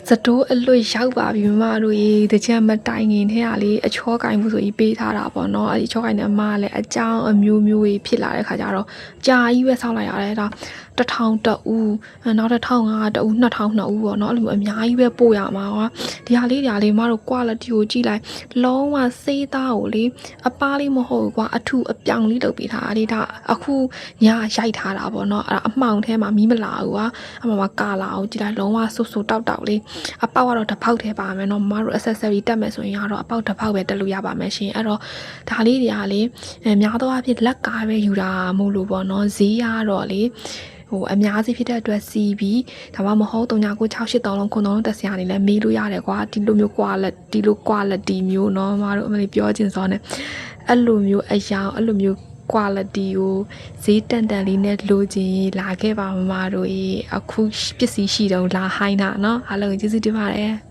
စတိုးအလွတ်ရောက်ပါပြီမမတို့ရေတကြံမတိုင်ငင်ထဲကလေအချောကင်မှုဆိုပြီးပေးထားတာပေါ့နော်အဲ့ဒီချောကင်နဲ့အမကလည်းအကြောင်းအမျိုးမျိုးကြီးဖြစ်လာတဲ့ခါကျတော့ကြာကြီးပဲဆောက်လိုက်ရတယ်ဒါ1000တဦးနောက်1500တဦး2000 2ဦးပေါ့နော်အဲ့လိုအများကြီးပဲပို့ရမှာကွာဒီဟာလေးတွေမတို့ quality ကိုကြည့်လိုက်လုံးဝစေးသားကိုလေအပားလေးမဟုတ်ဘူးကွာအထူအပြောင်လေးလုပ်ပေးထားတာလေဒါအခုညရိုက်ထားတာပေါ့နော်အဲ့ဒါအမှောင်ထဲမှာမီးမလာဘူးကွာအမှမှာကာလာအောင်ကြည့်လိုက်လုံးဝဆူဆူတောက်တောက်လေးအပေါက်ကတော့တစ်ပေါက်ထဲပါမယ်နော်မတို့ accessory တက်မယ်ဆိုရင်ကတော့အပေါက်တစ်ပေါက်ပဲတက်လို့ရပါမယ်ရှင်အဲ့တော့ဒါလေးတွေကလေများသောအားဖြင့်လက်ကားပဲယူတာမို့လို့ပေါ့နော်ဈေးကတော့လေအများကြီးဖြစ်တဲ့အတွက် CB ဒါမှမဟုတ်399683လုံးခုံလုံးတက်စရာနေလဲမေးလို့ရတယ်ကွာဒီလိုမျိုး quality မျိုးเนาะမတို့အမလေးပြောချင်စောနဲ့အဲ့လိုမျိုးအယောင်အဲ့လိုမျိုး quality ကိုဈေးတန်တန်လေးနဲ့လိုချင်လာခဲ့ပါမမတို့အခုပစ္စည်းရှိတော့လာဟိုင်းတာเนาะအားလုံးကျေးဇူးတင်ပါတယ်